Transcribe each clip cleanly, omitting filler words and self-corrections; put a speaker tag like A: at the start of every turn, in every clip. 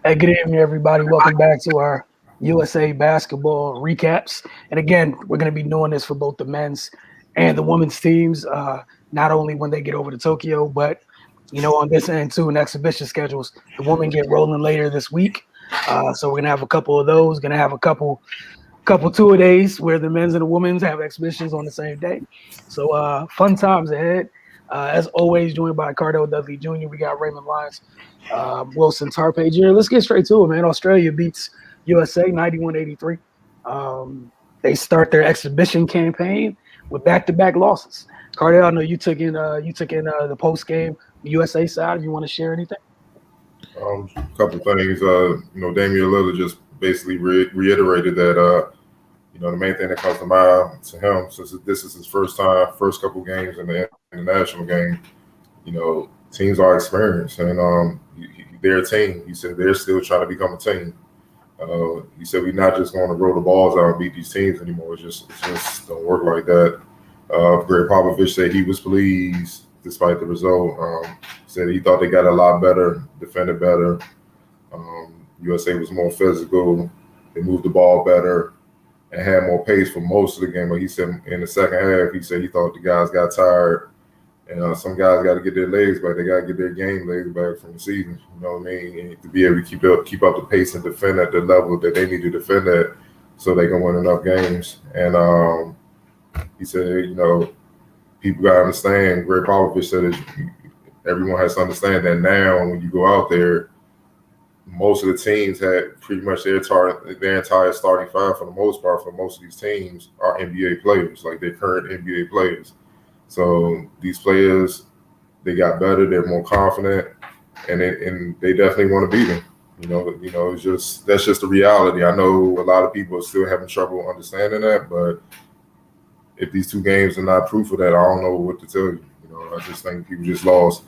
A: Hey, good evening, everybody. Welcome back to our USA basketball recaps. And again, we're going to be doing this for both the men's and the women's teams, not only when they get over to Tokyo, but on this end too, in exhibition schedules. The women get rolling later this week, so we're gonna have a couple of those. Gonna have a couple tour days where the men's and the women's have exhibitions on the same day. So fun times ahead. As always, joined by Cardell Dudley Jr. We got Raymond Lyons, Wilson Tarpage here. Let's get straight to it, man. Australia beats USA 91-83. They start their exhibition campaign with back-to-back losses. Cardell, I know you took in the post game USA side. If you want to share anything.
B: A couple things. Damian Lillard just basically reiterated that. The main thing that comes to mind to him, since this is his first couple games in the international game, teams are experienced, and they're a team. He said they're still trying to become a team. He said we're not just going to roll the balls out and beat these teams anymore. It just don't work like that. Greg Popovich said he was pleased despite the result. Said he thought they got a lot better, defended better. USA was more physical. They moved the ball better and had more pace for most of the game. But he said in the second half, he said he thought the guys got tired. And some guys got to get their legs back. They got to get their game legs back from the season. You know what I mean? And to be able to keep up the pace and defend at the level that they need to defend at so they can win enough games. And he said, people got to understand, Greg Popovich said that everyone has to understand that now when you go out there, most of the teams had pretty much their entire starting five for the most part for most of these teams are NBA players, like their current NBA players. So these players, they got better, they're more confident, and they definitely want to beat them. That's just the reality. I know a lot of people are still having trouble understanding that, but if these two games are not proof of that, I don't know what to tell you. I just think people just lost.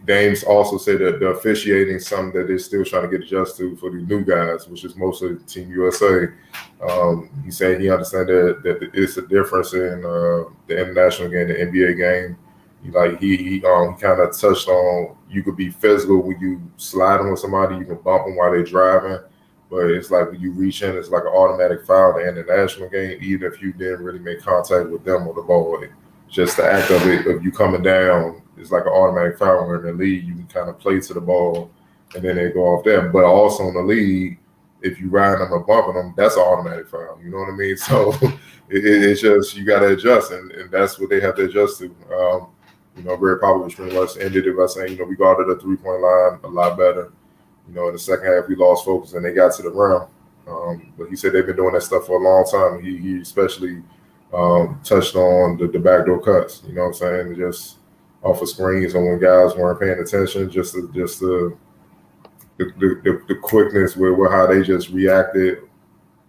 B: Dames also said that the officiating something that they're still trying to get adjusted to for the new guys, which is mostly Team USA. He said he understands that it's a difference in the international game, the NBA game. He kind of touched on you could be physical when you sliding with somebody, you can bump them while they're driving, but it's like when you reach in, it's like an automatic foul in the international game, even if you didn't really make contact with them on the ball. Just the act of it, of you coming down, it's like an automatic foul. Where in the league, you can kind of play to the ball, and then they go off there. But also in the league, if you ride them or bumping them, that's an automatic foul. You know what I mean? So it's just you got to adjust, and that's what they have to adjust to. Greg Popovich pretty much ended it by saying, we guarded the 3-point line a lot better. In the second half, we lost focus, and they got to the rim. But he said they've been doing that stuff for a long time. He especially touched on the backdoor cuts. You know what I'm saying? Just off of screens, and when guys weren't paying attention, just the quickness with how they just reacted,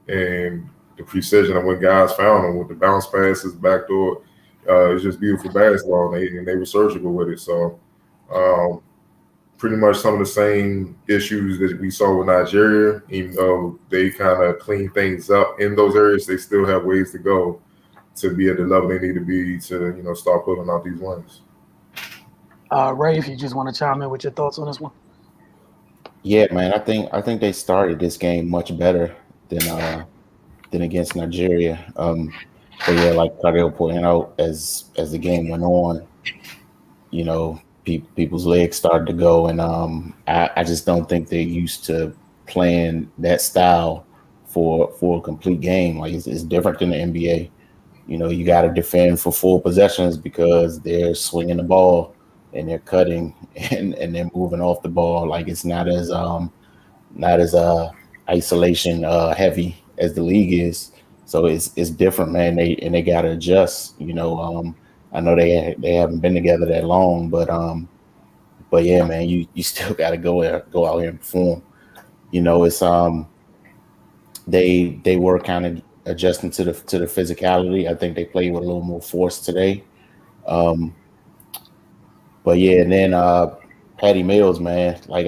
B: and the precision of when guys found them with the bounce passes, backdoor. It's just beautiful basketball, and they were surgical with it. So pretty much some of the same issues that we saw with Nigeria, even though they kind of cleaned things up in those areas, they still have ways to go to be at the level they need to be to, start pulling out these wins.
A: Ray, if you just want to chime in with your thoughts on this one.
C: Yeah, man, I think they started this game much better than against Nigeria. But yeah, like Cardell pointed out, as the game went on, people's legs started to go, and I just don't think they're used to playing that style for a complete game. Like it's different than the NBA. You got to defend for full possessions because they're swinging the ball and they're cutting and they're moving off the ball. Like it's not as isolation heavy as the league is. So it's different, man. They got to adjust. I know they haven't been together that long, but yeah, man, you still got to go out here and perform. It's they were kind of adjusting to the physicality. I think they played with a little more force today. But yeah, and then Patty Mills, man, like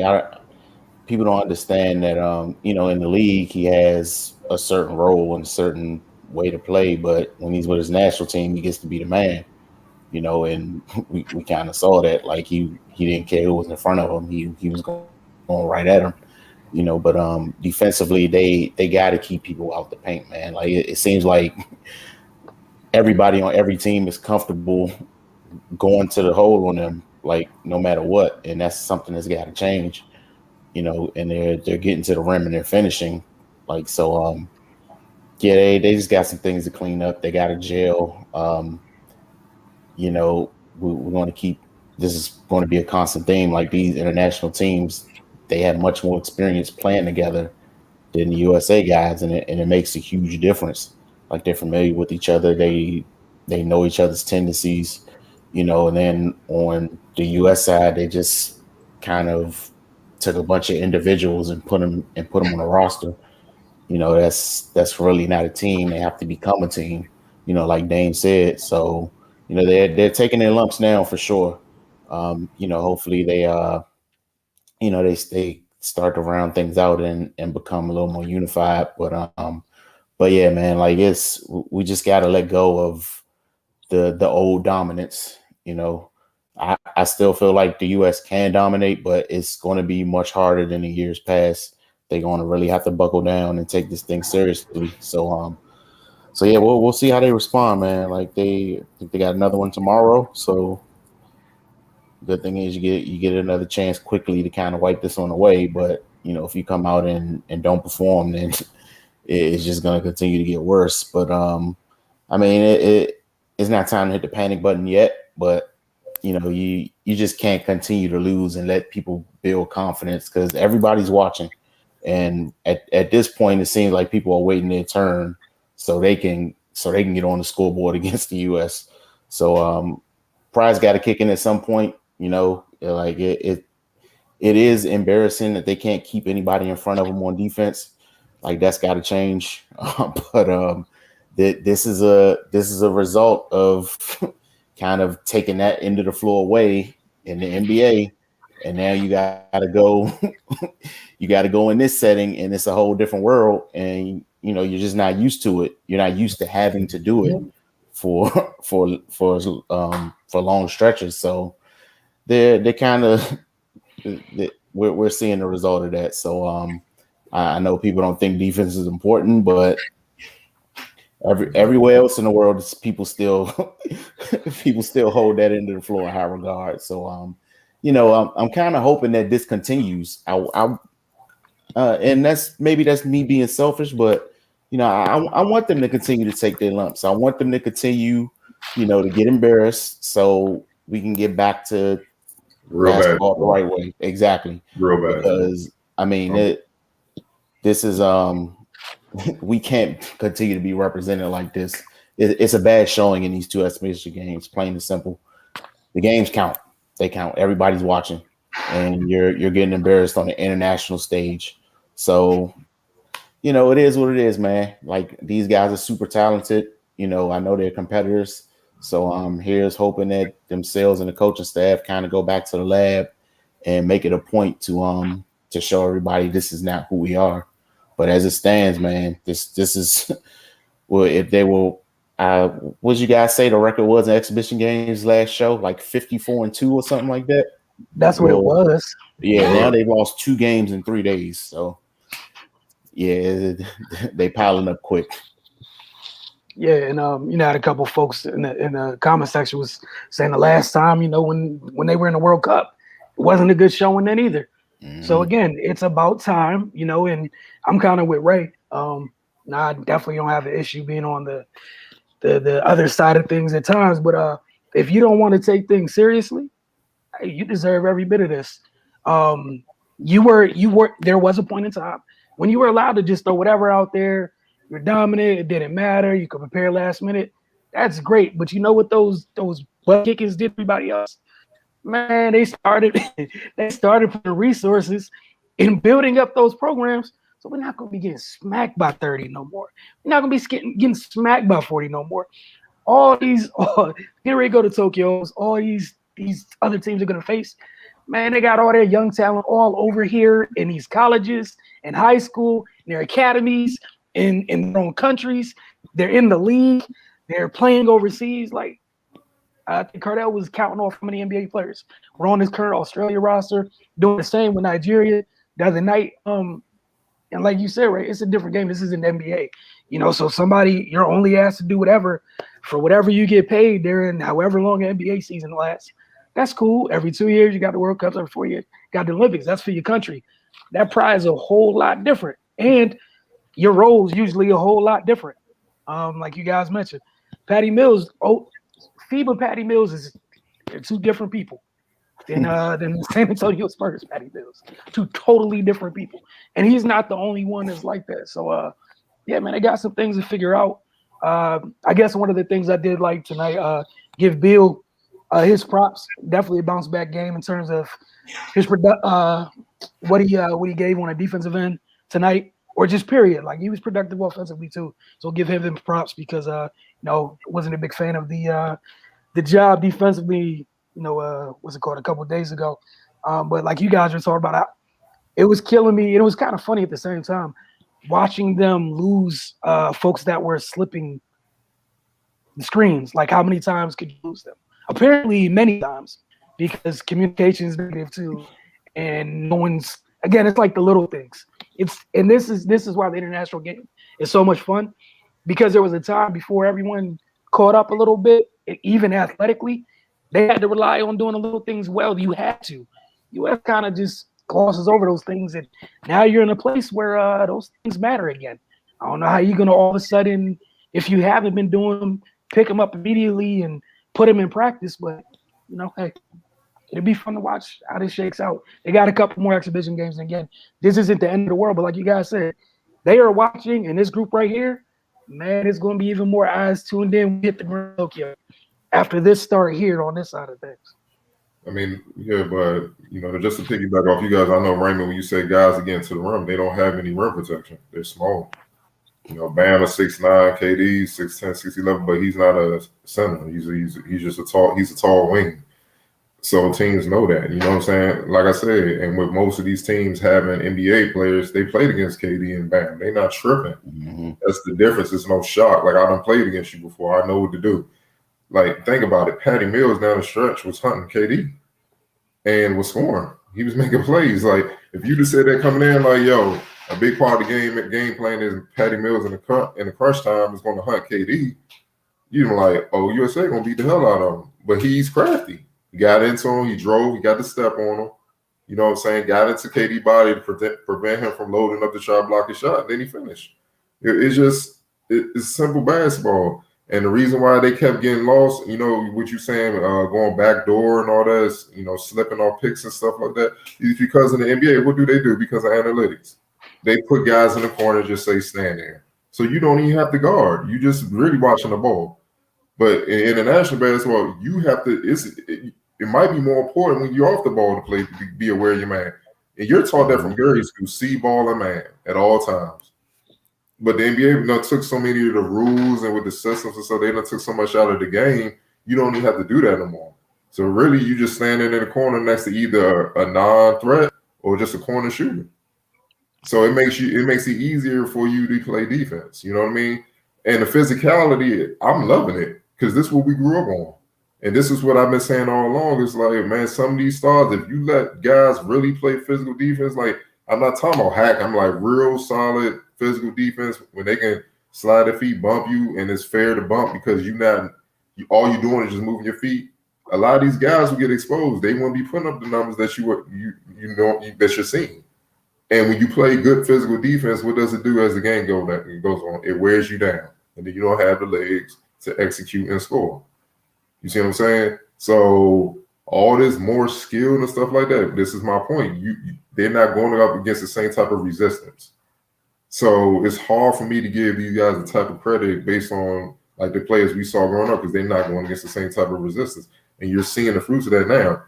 C: people don't understand that in the league he has a certain role and a certain way to play, but when he's with his national team, he gets to be the man. and we kind of saw that. Like he didn't care who was in front of him. He was going right at him. But defensively they got to keep people out the paint, man. Like it seems like everybody on every team is comfortable going to the hole on them, like no matter what, and that's something that's got to change. And they're getting to the rim and they're finishing, like so. Yeah, they just got some things to clean up. They got to jail. We're going to keep. This is going to be a constant theme. Like these international teams, they have much more experience playing together than the USA guys, and it makes a huge difference. Like they're familiar with each other. They know each other's tendencies. And then on the US side, they just kind of took a bunch of individuals and put them on a roster. That's really not a team. They have to become a team, like Dane said. So, they're taking their lumps now for sure. Hopefully they start to round things out and become a little more unified. But yeah, man, like we just got to let go of the old dominance. I still feel like the US can dominate, but it's going to be much harder than the years past. They're going to really have to buckle down and take this thing seriously. So yeah, we'll see how they respond, man. Like I think they got another one tomorrow. So good thing is you get another chance quickly to kind of wipe this one away. But if you come out and don't perform, then it's just going to continue to get worse. But I mean, it's not time to hit the panic button yet. But you just can't continue to lose and let people build confidence because everybody's watching. And at this point, it seems like people are waiting their turn so they can get on the scoreboard against the US. So pride's got to kick in at some point. Like it is embarrassing that they can't keep anybody in front of them on defense. Like that's got to change. But this is a result of kind of taking that end of the floor away in the NBA. And now you got to go. You got to go in this setting, and it's a whole different world. And you're just not used to it. You're not used to having to do it for long stretches. So they're kind of we're seeing the result of that. So I know people don't think defense is important, but everywhere else in the world, people still hold that end of the floor in high regard. So I'm kind of hoping that this continues. And that's me being selfish, but I want them to continue to take their lumps. I want them to continue, to get embarrassed, so we can get back to
B: Real
C: basketball
B: bad.
C: the right way. Exactly.
B: Real bad.
C: Because I mean, this is we can't continue to be represented like this. It's a bad showing in these two exhibition games. Plain and simple. The games count. They count. Everybody's watching, and you're getting embarrassed on the international stage. So, it is what it is, man. Like these guys are super talented. I know they're competitors. So here's hoping that themselves and the coaching staff kind of go back to the lab and make it a point to show everybody this is not who we are. But as it stands, man, this is well, if they will. What did you guys say the record was in exhibition games last show? Like 54-2 or something like that?
A: That's what it was.
C: Yeah, now they've lost 2 games in 3 days. So, yeah, they piling up quick.
A: Yeah, and I had a couple folks in the comment section was saying the last time, when they were in the World Cup, it wasn't a good showing then either. Mm-hmm. So again, it's about time, and I'm kind of with Ray. Now I definitely don't have an issue being on the other side of things at times, but if you don't want to take things seriously, hey, you deserve every bit of this. You were there was a point in time when you were allowed to just throw whatever out there. You're dominant. It didn't matter. You could prepare last minute. That's great. But you know what those butt kickers did to everybody else? Man, they started putting resources in building up those programs. So we're not going to be getting smacked by 30 no more. We're not going to be getting smacked by 40 no more. Getting ready to go to Tokyo, all these other teams are going to face. Man, they got all their young talent all over here in these colleges, in high school, in their academies, in their own countries. They're in the league. They're playing overseas. Like, I think Cardell was counting off how many NBA players were on his current Australia roster, doing the same with Nigeria the other night. And like you said, right, it's a different game. This isn't NBA, So you're only asked to do whatever for whatever you get paid during however long an NBA season lasts. That's cool. Every 2 years you got the World Cups. Every 4 years got the Olympics. That's for your country. That prize is a whole lot different, and your role's usually a whole lot different. Like you guys mentioned, Patty Mills. FIBA Patty Mills is two different people than the San Antonio Spurs Patty Mills. Two totally different people, and he's not the only one that's like that. So, yeah, man, I got some things to figure out. I guess one of the things I did like tonight, give Bill his props. Definitely a bounce back game in terms of his what he gave on a defensive end tonight, or just period. Like he was productive offensively too. So give him props because wasn't a big fan of the job defensively. What's it called a couple of days ago. But like you guys were talking about, it was killing me. And it was kind of funny at the same time watching them lose folks that were slipping the screens. Like how many times could you lose them? Apparently many times because communication is negative too. And no one's, again, it's like the little things. This is why the international game is so much fun, because there was a time before everyone caught up a little bit, even athletically. They had to rely on doing the little things well. You had to. U.S. kind of just glosses over those things, and now you're in a place where those things matter again. I don't know how you're going to all of a sudden, if you haven't been doing them, pick them up immediately and put them in practice. But, hey, it'd be fun to watch how this shakes out. They got a couple more exhibition games. And again, this isn't the end of the world, but like you guys said, they are watching, and this group right here, man, it's going to be even more eyes tuned in when we hit the ground Tokyo after this start here on this side of things.
B: I mean, yeah, but, just to piggyback off you guys, I know, Raymond, when you say guys get into the rim, they don't have any rim protection. They're small. Bam is 6'9", KD 6'10", 6'11", but he's not a center. He's just he's a tall wing. So teams know that, you know what I'm saying? Like I said, and with most of these teams having NBA players, they played against KD and Bam. They're not tripping.
C: Mm-hmm.
B: That's the difference. It's no shock. Like, I done played against you before. I know what to do. Like, think about it. Patty Mills down the stretch was hunting KD and was scoring. He was making plays. Like, if you just said that coming in, like, yo, a big part of the game plan is Patty Mills in the crunch time is going to hunt KD, you're like, oh, USA going to beat the hell out of him. But he's crafty. He got into him. He drove. He got the step on him. You know what I'm saying? Got into KD body to prevent him from loading up the shot, block his shot. And then he finished. It's simple basketball. And the reason why they kept getting lost, what you're saying, going back door and all that, slipping off picks and stuff like that, is because in the NBA, what do? Because of analytics. They put guys in the corner, just say stand there. So you don't even have to guard. You just really watching the ball. But in international basketball, you have to. It might be more important when you're off the ball to be aware of your man. And you're taught that from grade school: see ball and man at all times. But the NBA took so many of the rules and with the systems and stuff, they took so much out of the game. You don't even have to do that no more. So really, you just standing in the corner next to either a non-threat or just a corner shooter. So it makes it easier for you to play defense. You know what I mean? And the physicality, I'm loving it because this is what we grew up on. And this is what I've been saying all along. It's like, man, some of these stars, if you let guys really play physical defense, like I'm not talking about hack, I'm like real solid physical defense when they can slide their feet, bump you, and it's fair to bump because all you're doing is just moving your feet. A lot of these guys will get exposed. They won't be putting up the numbers that that you're seeing. And when you play good physical defense, what does it do as the game goes on? It wears you down, and then you don't have the legs to execute and score. You see what I'm saying? So all this more skill and stuff like that. This is my point. They're not going up against the same type of resistance. So it's hard for me to give these guys the type of credit based on like the players we saw growing up because they're not going against the same type of resistance. And you're seeing the fruits of that now.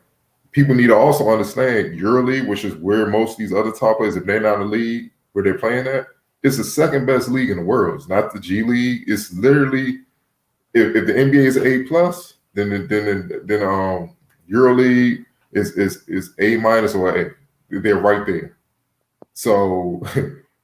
B: People need to also understand EuroLeague, which is where most of these other top players, if they're not in the league where they're playing at, it's the second best league in the world. It's not the G League. It's literally if the NBA is A+, then EuroLeague is A- or A. They're right there. So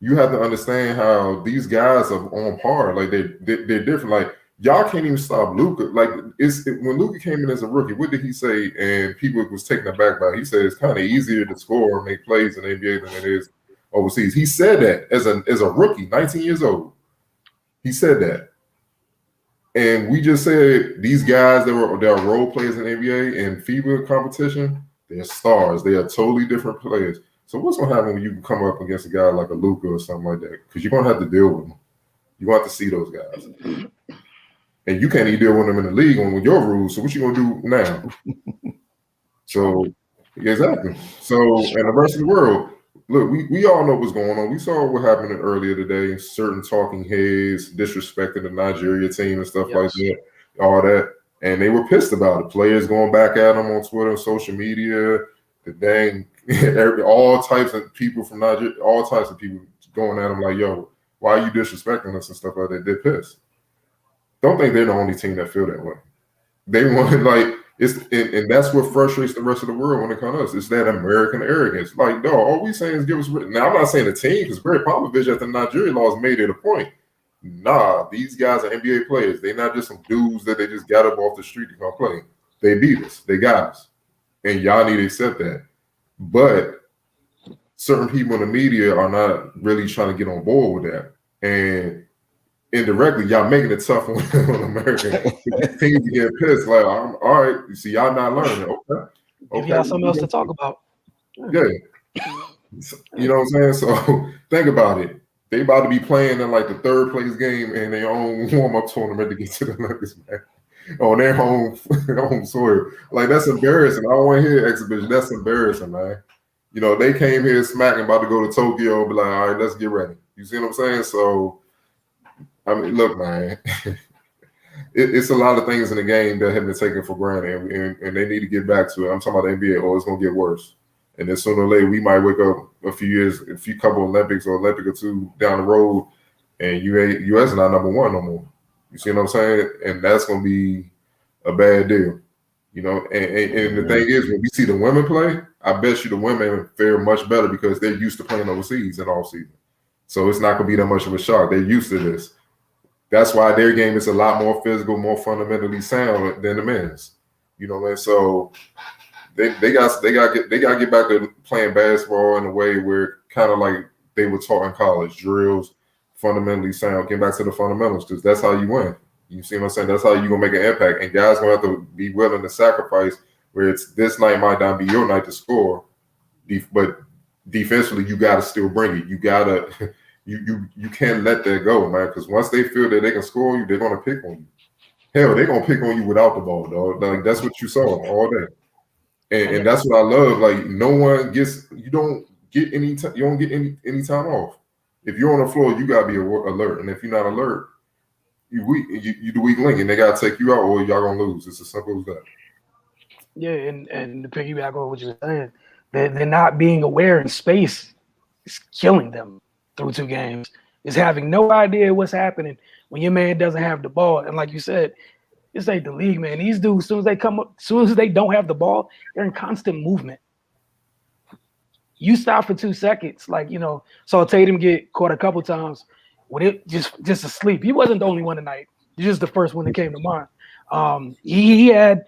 B: you have to understand how these guys are on par. Like they're different. Like y'all can't even stop Luka. Like when Luka came in as a rookie, what did he say? And people was taken aback by it. He said it's kind of easier to score and make plays in the NBA than it is overseas. He said that as a rookie, 19 years old. He said that. And we just said these guys that are role players in NBA and FIBA competition, they're stars. They are totally different players. So what's gonna happen when you come up against a guy like a Luka or something like that? Because you're gonna have to deal with them. You're gonna have to see those guys. And you can't even deal with them in the league with your rules. So what you gonna do now? So exactly. So and the rest of the world, look, we all know what's going on. We saw what happened earlier today. Certain talking heads disrespecting the Nigeria team and stuff like that, all that. And they were pissed about it. Players going back at them on Twitter and social media. The dang, all types of people from Nigeria, all types of people going at them like, yo, why are you disrespecting us and stuff like that? They're pissed. Don't think they're the only team that feel that way. They want and that's what frustrates the rest of the world when it comes to us. It's that American arrogance. Like, no, all we saying is give us. Now, I'm not saying the team, because Greg Popovich at the Nigeria laws made it a point. Nah, these guys are NBA players. They're not just some dudes that they just got up off the street to come play. They beat us. They got us. And y'all need to accept that. But certain people in the media are not really trying to get on board with that. And indirectly, y'all making it tough on American teams to get pissed. Like, all right, you see, y'all not learning. Okay.
A: Give y'all something else to talk about.
B: Yeah. You know what I'm saying? So think about it. They about to be playing in like the third place game in their own warm-up tournament to get to the Nuggets, man. On their home soil. Like, that's embarrassing. I don't want to hear exhibition. That's embarrassing, man. You know, they came here smacking, about to go to Tokyo and be like, all right, let's get ready. You see what I'm saying? So, I mean, look, man, it's a lot of things in the game that have been taken for granted, and they need to get back to it. I'm talking about the NBA. Oh, it's going to get worse. And then sooner or later, we might wake up a couple Olympics or Olympic or two down the road, and U.S. is not number one no more. You see what I'm saying? And that's going to be a bad deal. You know, and the thing is, when we see the women play, I bet you the women fare much better because they're used to playing overseas in all season. So it's not going to be that much of a shock. They're used to this. That's why their game is a lot more physical, more fundamentally sound than the men's. You know what I mean? So they got to get back to playing basketball in a way where kind of like they were taught in college, drills, fundamentally sound. Get back to the fundamentals, because that's how you win. You see what I'm saying? That's how you're gonna make an impact. And guys gonna have to be willing to sacrifice where it's this night might not be your night to score, but defensively you gotta still bring it. You gotta you can't let that go, man. Because once they feel that they can score on you, they're gonna pick on you. Hell, they're gonna pick on you without the ball, dog. Like, that's what you saw all day. And that's what I love. Like, no one gets, you don't get any time off. If you're on the floor, you gotta be alert. And if you're not alert, you the weak link, and they gotta take you out, or y'all gonna lose. It's as simple as that.
A: Yeah, and to piggyback on what you're saying, they're not being aware in space is killing them through 2 games. Is having no idea what's happening when your man doesn't have the ball. And like you said, this ain't the league, man. These dudes, as soon as they come up, as soon as they don't have the ball, they're in constant movement. You stop for 2 seconds, like, you know, saw Tatum get caught a couple times with it just asleep. He wasn't the only one tonight. He's just the first one that came to mind. He had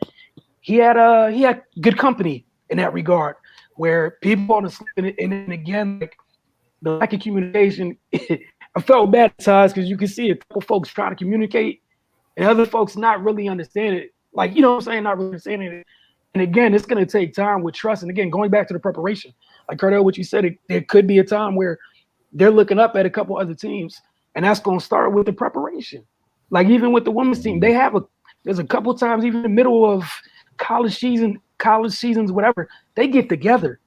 A: good company in that regard, where people on the sleep, and then again, like, the lack of communication. I felt bad at times because you can see a couple folks trying to communicate and other folks not really understand it. Like, you know what I'm saying? Not really understanding it. And again, it's going to take time with trust. And again, going back to the preparation, like Cardell, what you said, there could be a time where they're looking up at a couple other teams, and that's going to start with the preparation. Like, even with the women's team, there's a couple times, even in the middle of college seasons, whatever, they get together.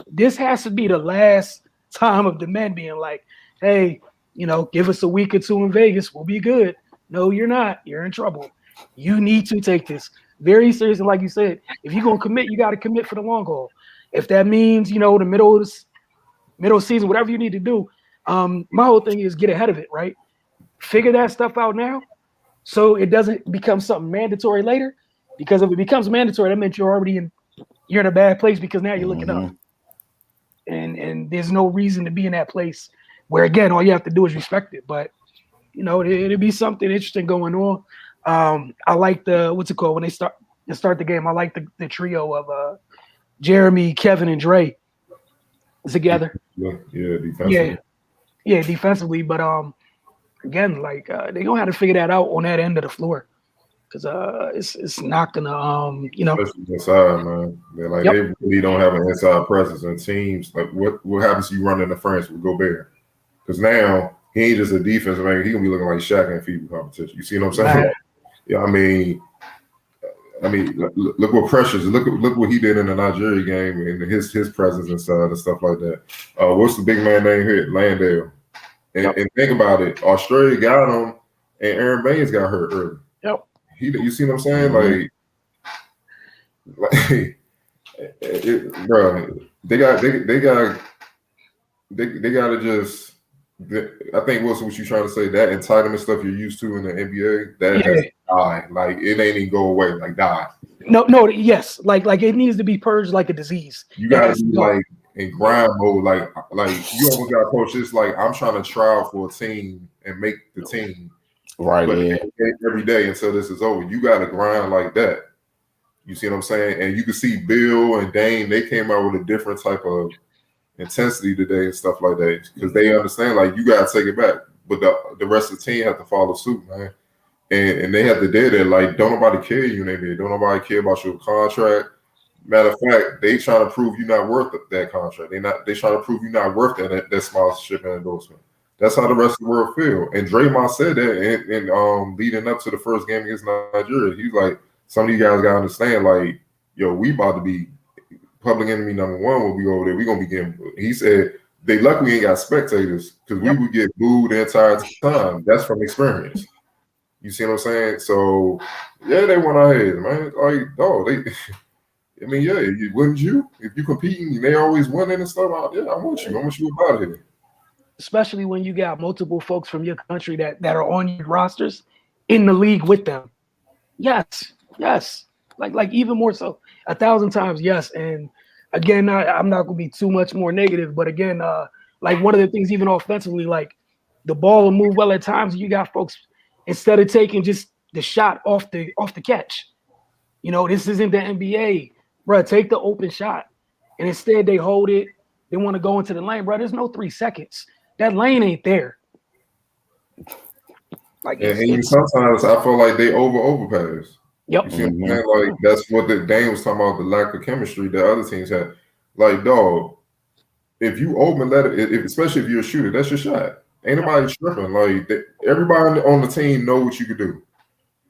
A: This has to be the last time of the men being like, hey, you know, give us a week or 2 in Vegas, we'll be good. No, you're not. You're in trouble. You need to take this very seriously. Like you said, if you're going to commit, you got to commit for the long haul. If that means, you know, the middle season, whatever you need to do, my whole thing is get ahead of it, right? Figure that stuff out now so it doesn't become something mandatory later. Because if it becomes mandatory, that means you're in a bad place, because now you're looking up. And there's no reason to be in that place where, again, all you have to do is respect it. But it'd be something interesting going on. I like the what's it called when they start the game. I like the trio of Jeremy, Kevin, and Dre together.
B: Yeah, defensively.
A: Yeah, defensively. But again, like they gonna have to figure that out on that end of the floor because it's not gonna
B: Especially inside, man. They really don't have an inside presence, and teams like what happens to you running interference with Gobert? Because now he ain't just a defensive man; he gonna be looking like Shaq in FIBA competition. You see what I'm saying?
A: Right.
B: Yeah, I mean, look what Precious, look what he did in the Nigeria game and his presence inside and stuff like that. What's the big man name here? Landale. And think about it, Australia got him, and Aaron Baines got hurt early.
A: Yep.
B: You see what I'm saying? Bro, they got to just. I think what you're trying to say, that entitlement stuff you're used to in the NBA, that has died. Like it ain't even go away. Like die.
A: No, yes, like it needs to be purged like a disease.
B: You got to be like in grind mode, like you almost got to approach this like I'm trying to try out for a team and make the team
C: right
B: every day until this is over. You got to grind like that. You see what I'm saying? And you can see Bill and Dane, they came out with a different type of intensity today and stuff like that because they understand like you got to take it back, but the rest of the team have to follow suit, man. And they have to do that. Like don't nobody care you in NBA. Don't nobody care about your contract. Matter of fact, they trying to prove you're not worth that contract. They trying to prove you're not worth that sponsorship and endorsement. That's how the rest of the world feel. And Draymond said that and leading up to the first game against Nigeria. He's like, some of you guys gotta understand, like, yo, we about to be public enemy number one when we go over there. We gonna be getting. He said they luckily ain't got spectators because we would get booed the entire time. That's from experience. You see what I'm saying? So yeah, they went ahead, man. Like, they. I mean, yeah, wouldn't you? If you competing, they always winning and stuff. Yeah, I want you about it.
A: Especially when you got multiple folks from your country that are on your rosters in the league with them. Yes. Like even more so, 1,000 times yes. And again, I'm not gonna be too much more negative, but again, like one of the things even offensively, like the ball will move well at times. You got folks instead of taking just the shot off the catch. This isn't the NBA, bro. Take the open shot, and instead they hold it. They want to go into the lane, bro. There's no 3 seconds. That lane ain't there. Like,
B: and sometimes I feel like they overpass.
A: Yep.
B: You see what I'm saying? Like that's what the Dane was talking about, the lack of chemistry that other teams had. Like, dog, if you open let it, especially if you're a shooter, that's your shot. Ain't nobody tripping. Like everybody on the team know what you could do.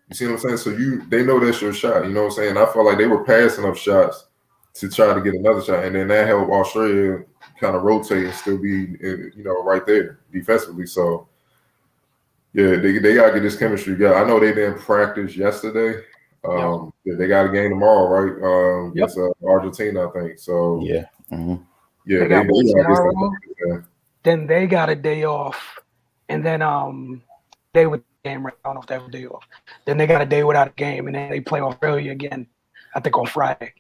B: You see what I'm saying? So they know that's your shot. You know what I'm saying? I felt like they were passing up shots to try to get another shot, and then that helped Australia kind of rotate and still be, right there defensively. So yeah, they gotta get this chemistry together. I know they didn't practice yesterday. They got a game tomorrow, right? Against Argentina, I think. So
C: yeah,
A: they got tomorrow. Then they got a day off, and then they would game. I don't know if they have a day off. Then they got a day without a game, and then they play Australia again. I think on Friday.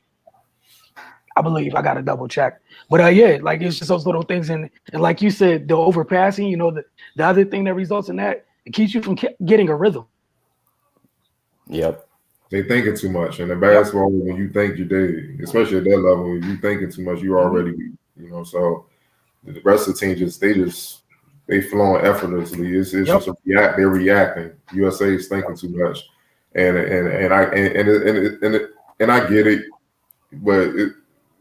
A: I believe. I got to double check. But yeah, like it's just those little things, and like you said, the overpassing. The other thing that results in that, it keeps you from getting a rhythm.
C: Yep.
B: They thinking too much. And in basketball, when you think you're dead, especially at that level, when you thinking too much, you already, so the rest of the team they flowing effortlessly. It's just they're reacting. USA is thinking too much. And I get it, but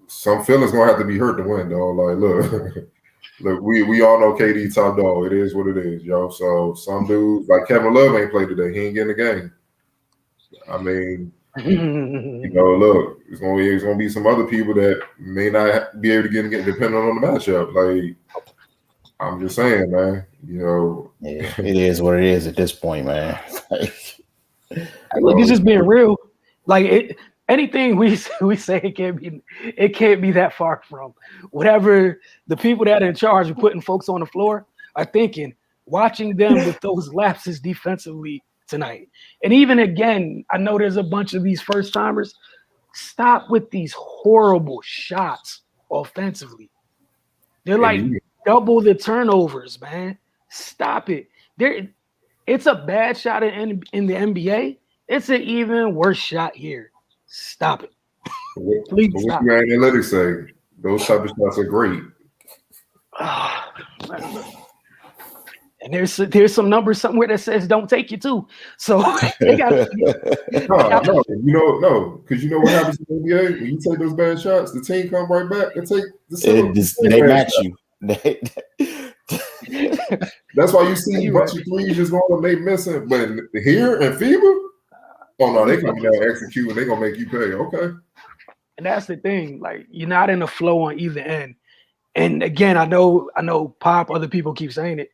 B: some feelings gonna have to be hurt to win, though. Like, look, we all know KD top dog. It is what it is, yo. So some dudes like Kevin Love ain't played today. He ain't getting the game. I mean, look, it's gonna be some other people that may not be able to get in, depending on the matchup. Like, I'm just saying, man.
C: Yeah, it is what it is at this point, man.
A: Look, it's just being real. Like anything we say, it can't be that far from whatever the people that are in charge of putting folks on the floor are thinking. Watching them with those lapses defensively tonight. And even again, I know there's a bunch of these first timers. Stop with these horrible shots offensively. They're like double the turnovers, man. Stop it. It's a bad shot in the NBA. It's an even worse shot here. Stop it. Please
B: What
A: stop.
B: your analytics say? Those type of shots are great.
A: And there's some number somewhere that says don't take you too. So they got
B: No, no, because you know what happens in the NBA when you take those bad shots, the team come right back and take
C: they match you.
B: That's why you see a bunch of threes just going and they missing. But here in FIBA, oh no, they coming out and execute and they gonna make you pay. Okay.
A: And that's the thing. Like you're not in the flow on either end. And again, I know Pop, other people keep saying it.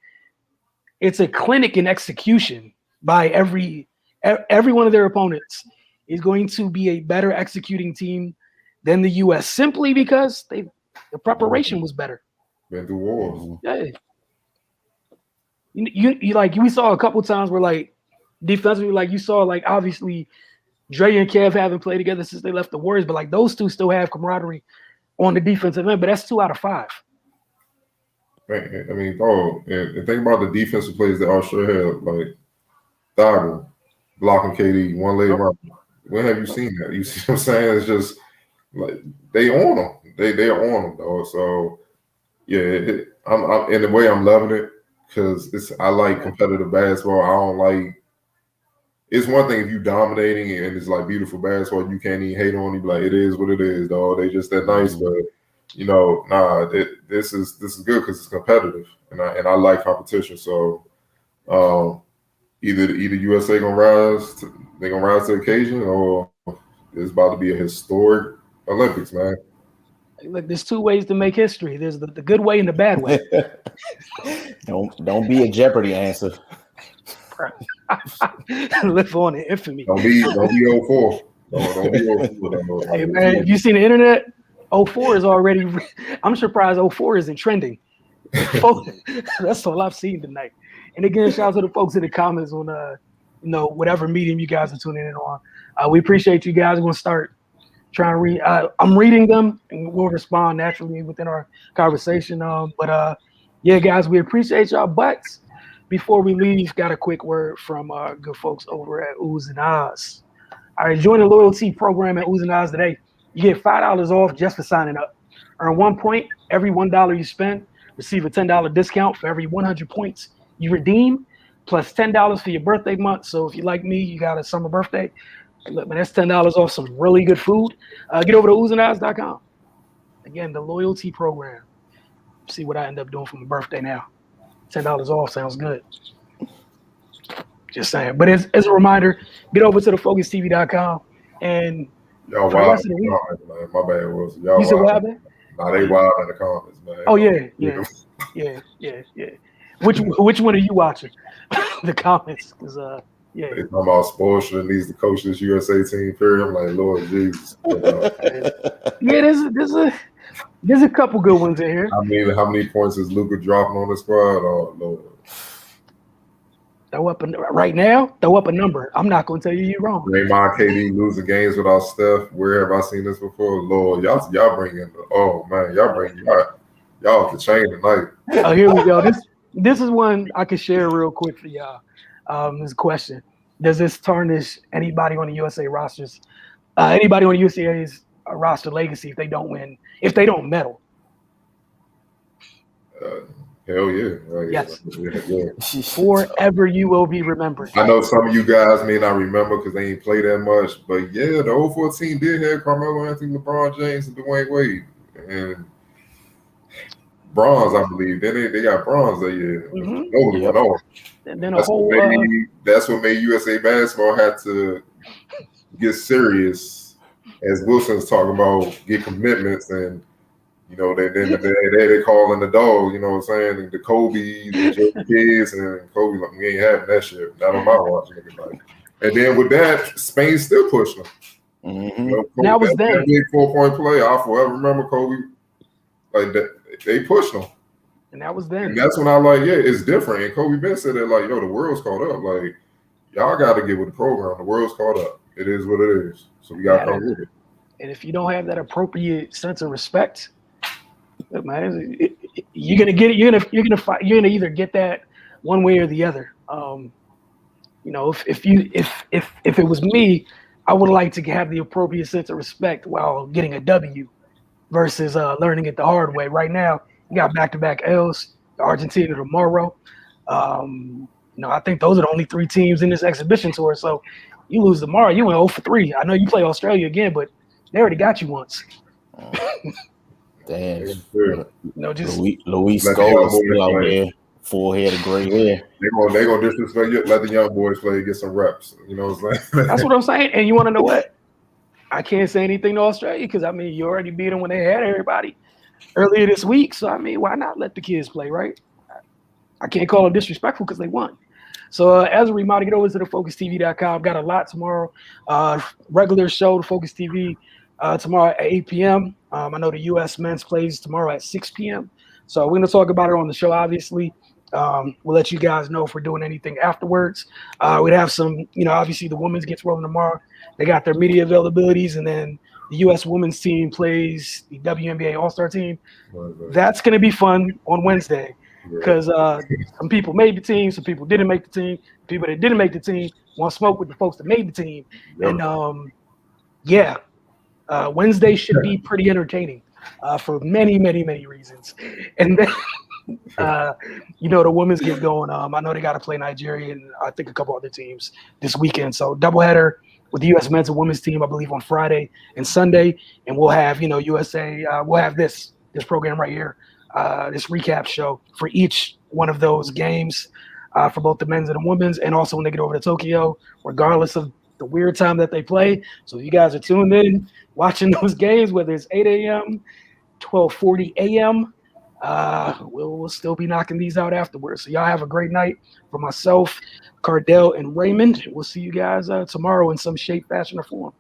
A: It's a clinic in execution by every one of their opponents is going to be a better executing team than the US simply because the preparation was better.
B: Been through wars.
A: Yeah. You like we saw a couple times where like defensively, like you saw like obviously Dre and Kev haven't played together since they left the Warriors, but like those two still have camaraderie on the defensive end, but that's 2 out of 5.
B: Man, I mean, and think about the defensive plays that Australia had, like Thibault blocking KD, one leg around. When have you seen that? You see what I'm saying? It's just like they on them. They are on them, though. So yeah, I'm in the way I'm loving it because I like competitive basketball. I don't like. It's one thing if you dominating and it's like beautiful basketball, you can't even hate on. You be like, it is what it is, dog. They just that nice, but. You know, this is good because it's competitive, and I like competition. So, either USA gonna rise, they gonna rise to the occasion, or it's about to be a historic Olympics, man.
A: Look, there's 2 ways to make history. There's the good way and the bad way.
C: don't be a Jeopardy answer.
A: Live on in infamy.
B: Don't be 04. Don't be 04.
A: Hey man, have you seen the internet? 04 is already. I'm surprised 04 isn't trending. That's all I've seen tonight. And again, shout out to the folks in the comments on whatever medium you guys are tuning in on. We appreciate you guys. We're gonna start trying to read. I'm reading them, and we'll respond naturally within our conversation. Yeah, guys, we appreciate y'all. But before we leave, got a quick word from our good folks over at Oohs and Ahs. All right, join the loyalty program at Oohs and Ahs today. You get $5 off just for signing up. Earn 1 point every $1 you spend. Receive a $10 discount for every 100 points you redeem, plus $10 for your birthday month. So if you're like me, you got a summer birthday. Look, man, that's $10 off some really good food. Get over to oozandeyes.com. Again, the loyalty program. See what I end up doing for my birthday now. $10 off sounds good. Just saying. But as a reminder, get over to thefocustv.com and
B: y'all wild in the comments, man. My bad, was y'all.
A: You said what happened?
B: Nah, they wild in the comments, man.
A: Oh yeah. Which one are you watching? The comments, because
B: They talking about Spoelstra needs to coach this USA team. Period. I'm like, Lord Jesus.
A: Yeah, there's a couple good ones in here.
B: I mean, how many points is Luka dropping on the squad? Oh Lord.
A: Throw up right now. Throw up a number. I'm not gonna tell you you're wrong.
B: Draymond, KD losing games without Steph. Where have I seen this before? Lord, y'all bringing. Oh man, y'all off the chain tonight.
A: Oh, here we go. This is one I can share real quick for y'all. This is a question: does this tarnish anybody on the USA rosters? Anybody on the USA's roster legacy if they don't win? If they don't medal?
B: Hell yeah.
A: Yes.
B: Yeah.
A: Forever you will be remembered.
B: I know some of you guys may not remember because they ain't played that much, but yeah, the 04 did have Carmelo Anthony, LeBron James, and Dwayne Wade. And bronze, I believe. Then they got bronze that year.
A: Mm-hmm. And then
B: that's what made USA basketball have to get serious, as Wilson's talking about, get commitments and you know, they calling the dog, you know what I'm saying? The Kobe, the Joe kids, and Kobe, like, we ain't having that shit. Not on my watch, anybody. And then with that, Spain still pushed them.
C: Mm-hmm.
B: You know, Kobe,
A: that was that
B: big 4-point play. I'll forever remember Kobe. Like that, they pushed them.
A: And that was then.
B: And that's when I like, yeah, it's different. And Kobe Ben said that, like, yo, the world's caught up. Like, y'all got to get with the program. The world's caught up. It is what it is. So we got to come with it.
A: And if you don't have that appropriate sense of respect, look, man, you're gonna get it. You're gonna either get that one way or the other. You know, if it was me, I would like to have the appropriate sense of respect while getting a W versus learning it the hard way. Right now, you got back-to-back L's, Argentina tomorrow. I think those are the only 3 teams in this exhibition tour. So you lose tomorrow, you went 0 for 3. I know you play Australia again, but they already got you once.
C: Damn.
A: Just
C: Luis
B: let the
C: Scola
B: young
C: still
B: boys
C: out
B: play.
C: there, full head of gray hair.
B: They gonna disrespect you. Let the young boys play, get some reps. You know what I'm saying?
A: That's what I'm saying. And you want to know what? I can't say anything to Australia because, I mean, you already beat them when they had everybody earlier this week. So, I mean, why not let the kids play, right? I can't call them disrespectful because they won. So, as a reminder, get over to thefocustv.com. Got a lot tomorrow. Regular show, the Focus TV, tomorrow at 8 p.m. I know the U.S. men's plays tomorrow at 6 p.m. So, we're going to talk about it on the show, obviously. We'll let you guys know if we're doing anything afterwards. We'd have some, obviously the women's gets rolling tomorrow. They got their media availabilities, and then the U.S. women's team plays the WNBA All-Star team. That's going to be fun on Wednesday because some people made the team, some people didn't make the team. People that didn't make the team want to smoke with the folks that made the team. Yep. And, Wednesday should be pretty entertaining for many, many, many reasons. And then the women's get going. I know they got to play Nigeria and I think a couple other teams this weekend. So doubleheader with the U.S. men's and women's team, I believe, on Friday and Sunday. And we'll have, USA. We'll have this program right here, this recap show for each one of those games for both the men's and the women's, and also when they get over to Tokyo, regardless of the weird time that they play. So if you guys are tuned in, watching those games, whether it's 8 a.m., 12:40 a.m., we'll still be knocking these out afterwards. So y'all have a great night. For myself, Cardell, and Raymond, we'll see you guys tomorrow in some shape, fashion, or form.